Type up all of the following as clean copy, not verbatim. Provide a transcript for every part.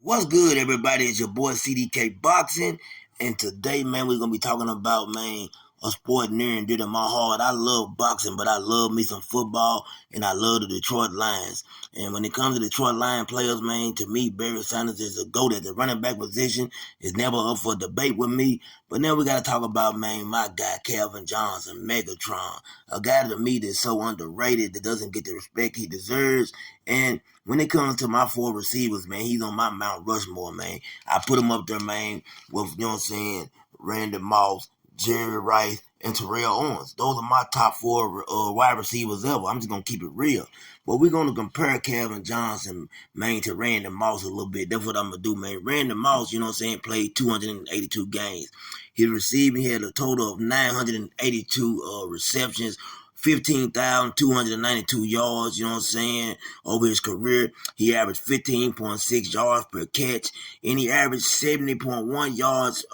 What's good, everybody? It's your boy CDK Boxing, and today, man, we're gonna be talking about, man, a sport near and dear to my heart. I love boxing, but I love me some football, and I love the Detroit Lions. And when it comes to Detroit Lion players, man, to me, Barry Sanders is a GOAT at the running back position. It's never up for debate with me. But now we gotta talk about, man, my guy Calvin Johnson, Megatron, a guy to me that's so underrated that doesn't get the respect he deserves. And when it comes to my four receivers, man, he's on my Mount Rushmore, man. I put him up there, man, with, you know what I'm saying, Randy Moss, Jerry Rice, and Terrell Owens. Those are my top four wide receivers ever. I'm just going to keep it real. But we're going to compare Calvin Johnson, man, to Randy Moss a little bit. That's what I'm going to do, man. Randy Moss, you know what I'm saying, played 282 games. His receiving, he had a total of 982 receptions, 15,292 yards, you know what I'm saying, over his career. He averaged 15.6 yards per catch, and he averaged 70.1 yards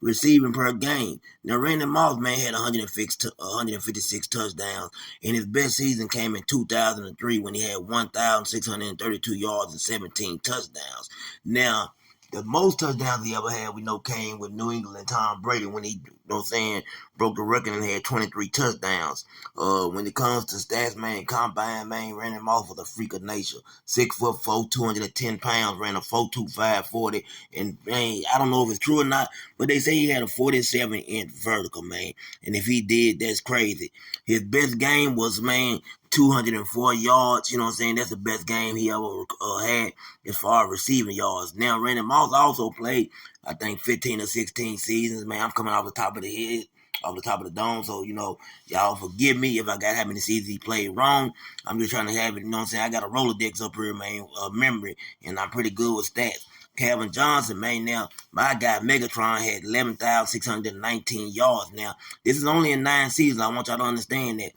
receiving per game. Now, Randy Moss, man, had 156 touchdowns, and his best season came in 2003 when he had 1,632 yards and 17 touchdowns. Now, the most touchdowns he ever had, we know, came with New England, Tom Brady, when he, you know what I'm saying, broke the record and had 23 touchdowns. When it comes to stats, man, combine, man, Randy Moss was a freak of nature. 6'4", 210 pounds, ran a 4.25 40. And, man, I don't know if it's true or not, but they say he had a 47-inch vertical, man. And if he did, that's crazy. His best game was, man, 204 yards. You know what I'm saying? That's the best game he ever had as far as receiving yards. Now, Randy Moss also played, I think, 15 or 16 seasons. Man, I'm coming off the top of the head, off the top of the dome. So, you know, y'all forgive me if I got how many seasons he played wrong. I'm just trying to have it, you know what I'm saying? I got a Rolodex up here, man, memory, and I'm pretty good with stats. Calvin Johnson, man, now, my guy Megatron had 11,619 yards. Now, this is only in 9 seasons. I want y'all to understand that.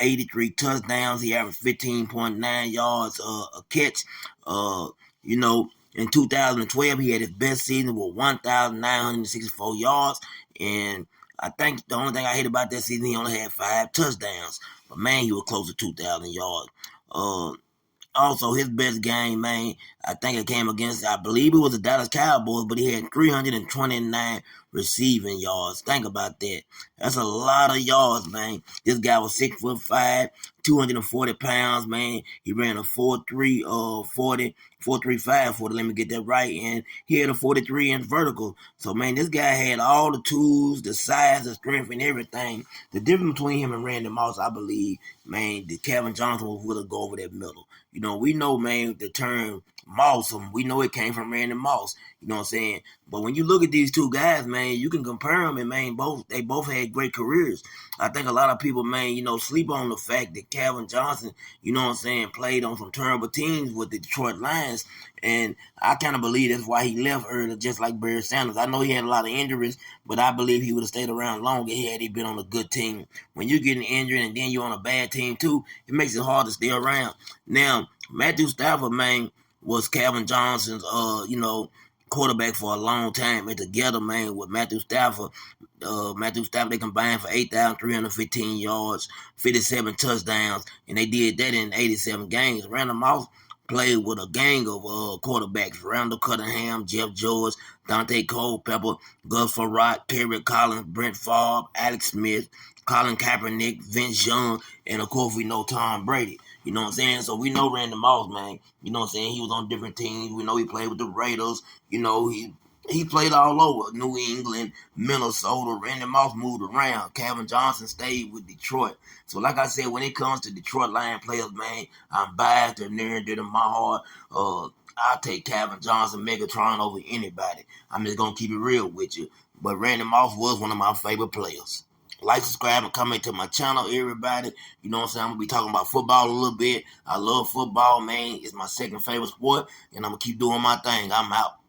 83 touchdowns. He averaged 15.9 yards a catch. You know, in 2012, he had his best season with 1,964 yards. And I think the only thing I hate about that season, he only had 5 touchdowns. But, man, he was close to 2,000 yards. Also, his best game, man, I think it came against, I believe it was the Dallas Cowboys, but he had 329 receiving yards. Think about that. That's a lot of yards, man. This guy was 6'5", 240 pounds, man. He ran a 4.3 40, 4.35 40. Let me get that right. And he had a 43-inch vertical. So, man, this guy had all the tools, the size, the strength, and everything. The difference between him and Randy Moss, I believe, man, that Calvin Johnson was willing to go over that middle. You know, we know, man, the term Moss, we know it came from Randy Moss. You know what I'm saying? But when you look at these two guys, man, you can compare them, and, man, they both had great careers. I think a lot of people, man, you know, sleep on the fact that Calvin Johnson, you know what I'm saying, played on some terrible teams with the Detroit Lions, and I kind of believe that's why he left early, just like Barry Sanders. I know he had a lot of injuries, but I believe he would have stayed around longer had he been on a good team. When you're getting injured and then you're on a bad team too, it makes it hard to stay around. Now, Matthew Stafford, man, was Calvin Johnson's, you know, quarterback for a long time. And together, man, with Matthew Stafford, they combined for 8,315 yards, 57 touchdowns, and they did that in 87 games. Randall Moss played with a gang of quarterbacks: Randall Cunningham, Jeff George, Dante Culpepper, Gus Farrat, Kerry Collins, Brent Favre, Alex Smith, Colin Kaepernick, Vince Young, and of course we know Tom Brady. You know what I'm saying? So we know Randy Moss, man. You know what I'm saying? He was on different teams. We know he played with the Raiders. You know, he played all over. New England, Minnesota. Randy Moss moved around. Calvin Johnson stayed with Detroit. So like I said, when it comes to Detroit Lion players, man, I'm biased. They're near and dear to my heart. I'll take Calvin Johnson, Megatron over anybody. I'm just going to keep it real with you. But Randy Moss was one of my favorite players. Like, subscribe, and comment to my channel, everybody. You know what I'm saying? I'm going to be talking about football a little bit. I love football, man. It's my second favorite sport, and I'm going to keep doing my thing. I'm out.